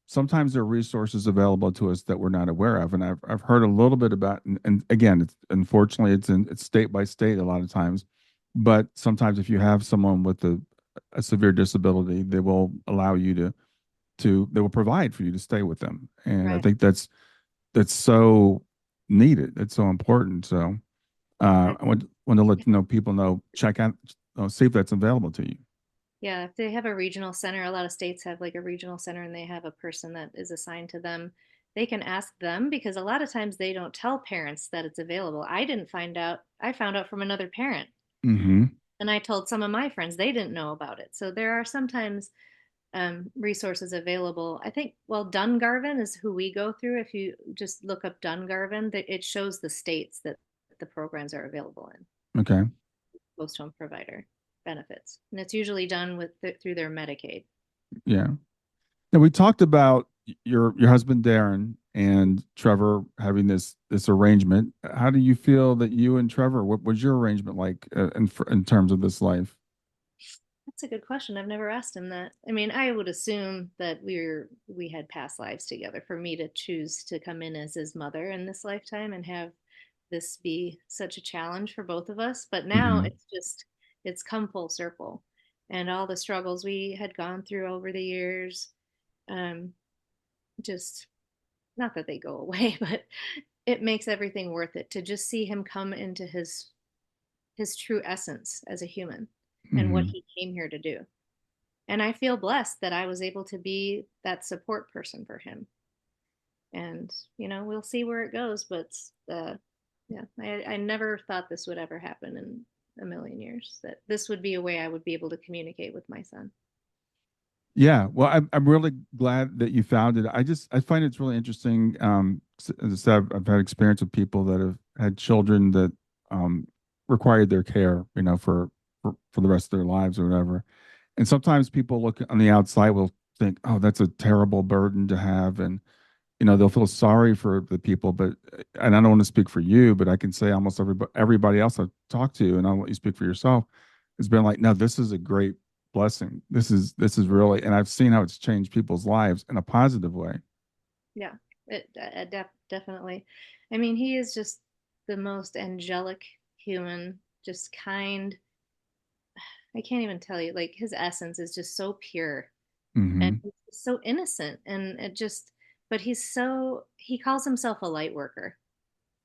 sometimes there are resources available to us that we're not aware of, and I've heard a little bit about, and again, unfortunately it's state by state a lot of times, but sometimes if you have someone with a severe disability, they will allow you to they will provide for you to stay with them, and I Right. think that's so needed. It's so important. So I I want to let people know, check out, see if that's available to you. Yeah, if they have a regional center, a lot of states have like a regional center and they have a person that is assigned to them. They can ask them because a lot of times they don't tell parents that it's available. I didn't find out, I found out from another parent. Hmm. And I told some of my friends they didn't know about it. So there are sometimes resources available. I think, well, Dungarvan is who we go through. If you just look up Dungarvan, it shows the states that the programs are available in, Okay. post home provider benefits. And it's usually done through their Medicaid. Yeah. Now we talked about your husband Darren and Trevor having this arrangement. How do you feel that you and Trevor? What was your arrangement like in terms of this life? That's a good question. I've never asked him that. I mean, I would assume that we had past lives together for me to choose to come in as his mother in this lifetime and have this be such a challenge for both of us. But now Hmm. it's come full circle. And all the struggles we had gone through over the years, um, just not that they go away, but it makes everything worth it to just see him come into his his true essence as a human and what Hmm. he came here to do. And I feel blessed that I was able to be that support person for him. And we'll see where it goes, but yeah, I never thought this would ever happen in a million years, that this would be a way I would be able to communicate with my son. Yeah, well, I'm really glad that you found it. I find it's really interesting. As I said, I've had experience with people that have had children that um, required their care, for the rest of their lives or whatever. And sometimes people look on the outside will think, "Oh, that's a terrible burden to have," and they'll feel sorry for the people. But and I don't want to speak for you, but I can say almost everybody else I've talked to, and I'll let you speak for yourself, has been like, no, this is a great blessing. This is really, and I've seen how it's changed people's lives in a positive way. Yeah, definitely. I mean, he is just the most angelic human, just kind. I can't even tell you, like his essence is just so pure and Hmm. he's so innocent, and it just, but he calls himself a light worker.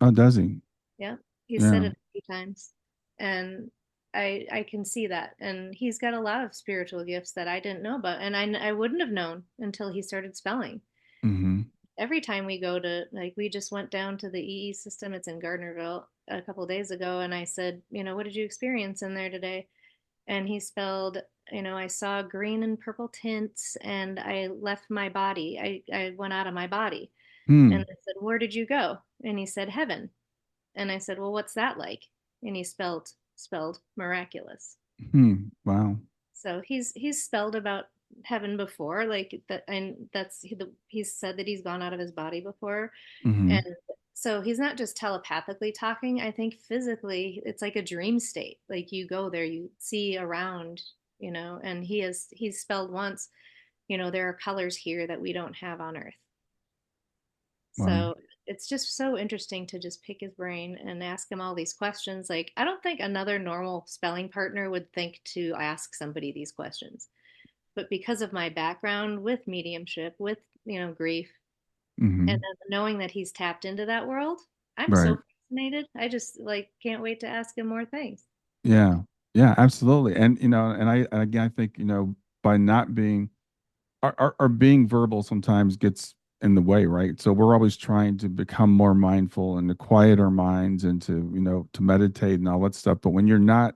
Oh, does he? Yeah, he said Yeah. it a few times, and I can see that, and he's got a lot of spiritual gifts that I didn't know about, and I wouldn't have known until he started spelling. Hmm. Every time we go to, like, we just went down to the EE system. It's in Gardnerville a couple of days ago, and I said, what did you experience in there today? And he spelled, I saw green and purple tints, and I left my body. I went out of my body. And Hmm. I said, where did you go? And he said, heaven. And I said, well, what's that like? And he spelled miraculous. Hmm. Wow. So he's spelled about heaven before, like that, and he's said that he's gone out of his body before, and Hmm. so he's not just telepathically talking. I think physically, it's like a dream state. Like you go there, you see around, and he's spelled once. There are colors here that we don't have on Earth. Wow. So it's just so interesting to just pick his brain and ask him all these questions. Like, I don't think another normal spelling partner would think to ask somebody these questions. But because of my background with mediumship, with, grief, and Hmm. then knowing that he's tapped into that world, I'm so Right. fascinated. I just like can't wait to ask him more things. Yeah. Yeah. Absolutely. And and again, I think by not being our being verbal sometimes gets in the way, right? So we're always trying to become more mindful and to quiet our minds and to meditate and all that stuff. But when you're not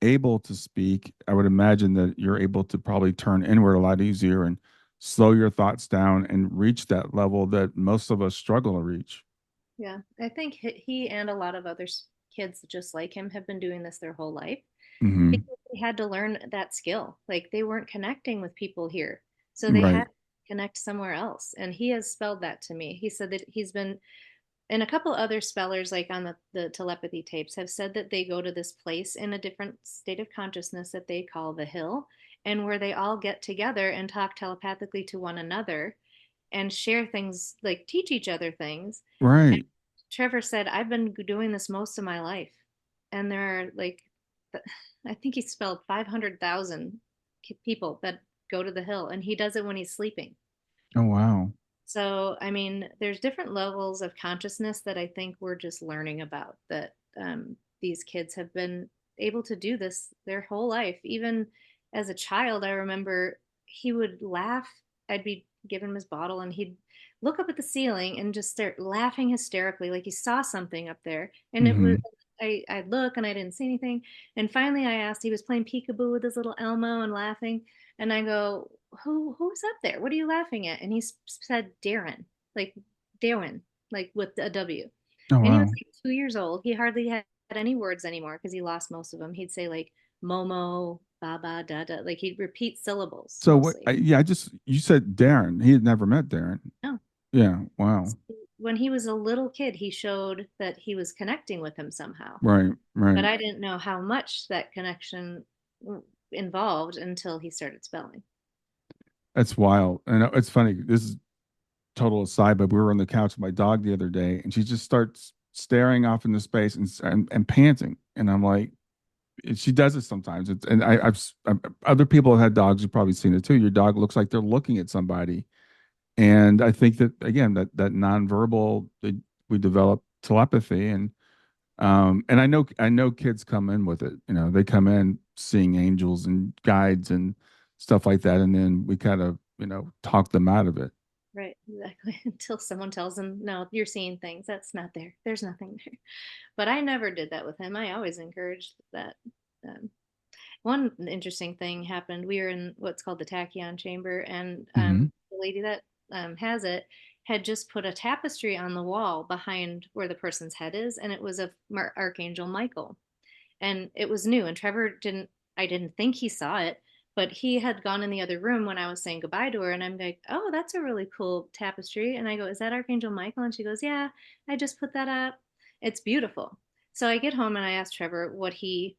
able to speak, I would imagine that you're able to probably turn inward a lot easier and slow your thoughts down and reach that level that most of us struggle to reach. Yeah, I think he and a lot of other kids just like him have been doing this their whole life Hmm. because they had to learn that skill. Like they weren't connecting with people here, so they had Right. to connect somewhere else. And he has spelled that to me. He said that he's been, and a couple other spellers, like on the telepathy tapes, have said that they go to this place in a different state of consciousness that they call the hill, and where they all get together and talk telepathically to one another and share things, like teach each other things. And Right. Trevor said, I've been doing this most of my life. And there are like, I think he spelled 500,000 people that go to the hill, and he does it when he's sleeping. Oh, wow. So, I mean, there's different levels of consciousness that I think we're just learning about, that these kids have been able to do this their whole life. Even as a child, I remember he would laugh. I'd be giving him his bottle, and he'd look up at the ceiling and just start laughing hysterically, like he saw something up there. And it was, Hmm. I'd look and I didn't see anything. And finally, I asked, he was playing peekaboo with his little Elmo and laughing. And I go, who's up there? What are you laughing at? And he said Darren, like Darren, like with a W. Oh, And he was wow. like 2 years old. He hardly had any words anymore because he lost most of them. He'd say like Momo, Baba, Dada. Like he'd repeat syllables So what? mostly. Yeah, you said Darren. He had never met Darren. No. Yeah. Wow. When he was a little kid, he showed that he was connecting with him somehow. Right. But Right. I didn't know how much that connection involved until he started spelling. That's wild. And it's funny. This is total aside, but we were on the couch with my dog the other day, and she just starts staring off into space and panting. And I'm like, she does it sometimes. And I've other people have had dogs. You've probably seen it too. Your dog looks like they're looking at somebody, and I think that again that nonverbal we develop telepathy, and And I know kids come in with it. They come in seeing angels and guides and stuff like that, and then we kind of talk them out of it. Right, exactly. Until someone tells them, no, you're seeing things. That's not there. There's nothing there. But I never did that with him. I always encouraged that. Um, One interesting thing happened. We were in what's called the tachyon chamber, and Hmm. the lady that has it had just put a tapestry on the wall behind where the person's head is, and it was of Archangel Michael, and it was new. And Trevor didn't. I didn't think he saw it, but he had gone in the other room when I was saying goodbye to her, and I'm like, "Oh, that's a really cool tapestry." And I go, "Is that Archangel Michael?" And she goes, "Yeah, I just put that up. It's beautiful." So I get home and I asked Trevor what he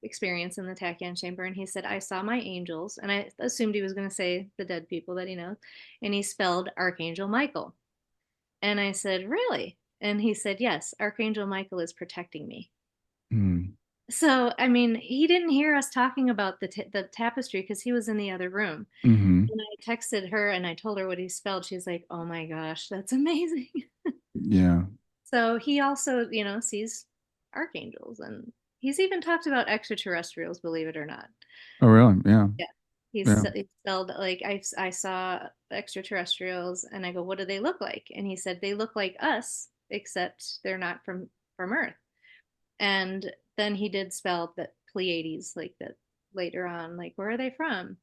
experienced in the tachyon chamber, and he said, "I saw my angels," and I assumed he was going to say the dead people that he knows, and he spelled Archangel Michael, and I said, "Really?" And he said, "Yes, Archangel Michael is protecting me." Hmm. So, I mean, he didn't hear us talking about the tapestry because he was in the other room. Hmm. And I texted her and I told her what he spelled. She's like, "Oh my gosh, that's amazing." Yeah. So he also, sees archangels, and he's even talked about extraterrestrials, believe it or not. Oh, really? Yeah. Yeah. Yeah. He spelled like I saw extraterrestrials, and I go, "What do they look like?" And he said, "They look like us, except they're not from Earth." And then he did spell that Pleiades, like that later on, like, where are they from?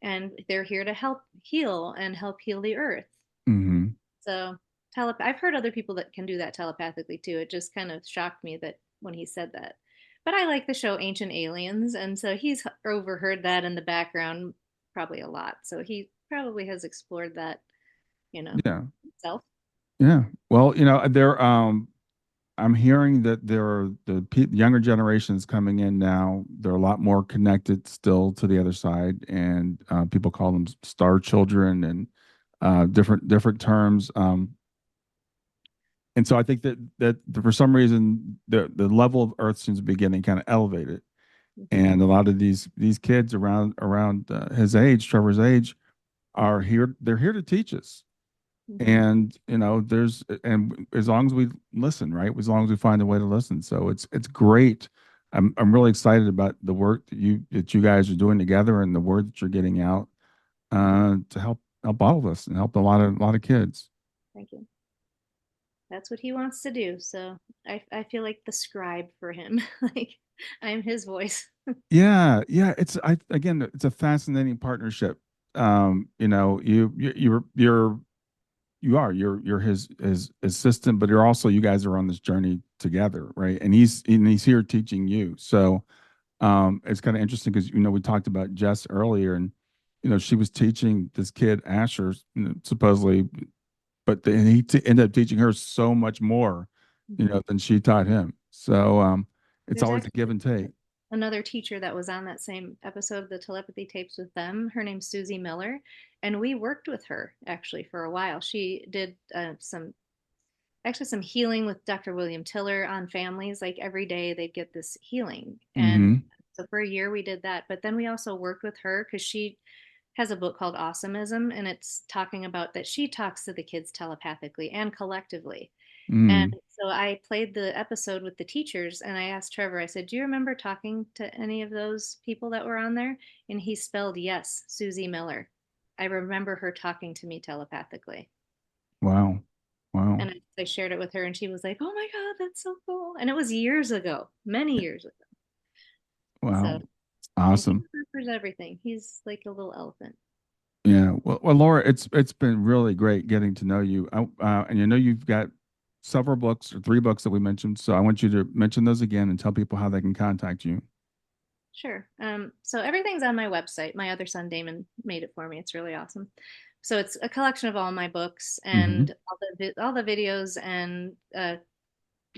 And they're here to help heal and help heal the earth. Hmm. So I've heard other people that can do that telepathically too. It just kind of shocked me that when he said that. But I like the show Ancient Aliens, and so he's overheard that in the background probably a lot. So he probably has explored that, Yeah. himself. Yeah. Well, I'm hearing that there are younger generations coming in now. They're a lot more connected still to the other side, and people call them star children and different terms. And so I think that for some reason the level of Earth seems to be getting kind of elevated, Mm-hmm. and a lot of these kids around his age, Trevor's age, are here. They're here to teach us. Mm-hmm. And there's and as long as we listen, right, as long as we find a way to listen, so it's great. I'm really excited about the work that you guys are doing together and the word that you're getting out to help all of us and help a lot of kids. Thank you. That's what he wants to do. So I feel like the scribe for him. Like I'm his voice. Yeah, yeah, it's a fascinating partnership. You're his assistant, but you guys are on this journey together, right? And he's here teaching you. So it's kind of interesting because we talked about Jess earlier, and she was teaching this kid Asher, supposedly, but then ended up teaching her so much more, Mhm. than she taught him. So it's There's always a give actually and take. another teacher that was on that same episode of the telepathy tapes with them. Her name's Susie Miller, and we worked with her actually for a while. She did some healing with Dr. William Tiller on families. Like every day they'd get this healing, and Hmm. so for a year we did that. But then we also worked with her because she has a book called Awesomeism, and it's talking about that she talks to the kids telepathically and collectively. And Hmm. so I played the episode with the teachers, and I asked Trevor, I said, "Do you remember talking to any of those people that were on there?" And he spelled yes, Susie Miller. I remember her talking to me telepathically. Wow. Wow. And I shared it with her, and she was like, "Oh my God, that's so cool." And it was years ago, many years ago. So, Wow. and he Awesome. remembers everything. He's like a little elephant. Yeah. Well, Laura, it's been really great getting to know you. And you've got several books or three books that we mentioned. So I want you to mention those again and tell people how they can contact you. Sure. So everything's on my website. My other son Damon made it for me. It's really awesome. So it's a collection of all my books Hmm. and all the videos and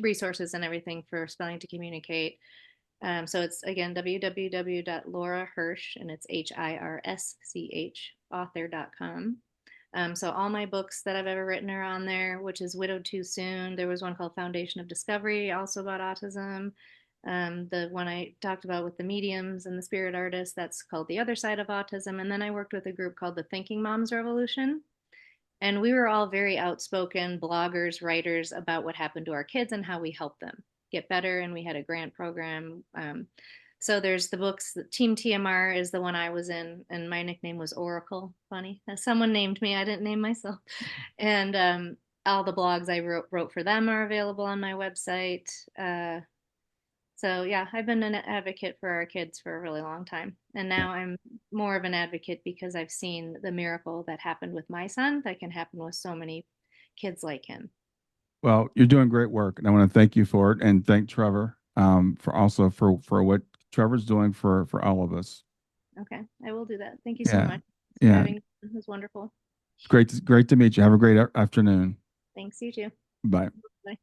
resources and everything for spelling to communicate. So it's again www.laurahirsch, and it's HIRSCH author.com. So all my books that I've ever written are on there, which is Widowed Too Soon. There was one called Foundation of Discovery, also about autism. The one I talked about with the mediums and the spirit artists, that's called The Other Side of Autism. And then I worked with a group called the Thinking Moms Revolution. And we were all very outspoken bloggers, writers about what happened to our kids and how we help them. get better, and we had a grant program. So there's the books. Team TMR is the one I was in, and my nickname was Oracle. Funny, someone named me. I didn't name myself. And all the blogs I wrote for them are available on my website. So yeah, I've been an advocate for our kids for a really long time. And now I'm more of an advocate because I've seen the miracle that happened with my son that can happen with so many kids like him. Well, you're doing great work, and I want to thank you for it, and thank Trevor for also for what Trevor's doing for all of us. Okay, I will do that. Thank you so Yeah, much for yeah. having me. It was wonderful. It's great to meet you. Have a great afternoon. Thanks, you too. Bye. Bye.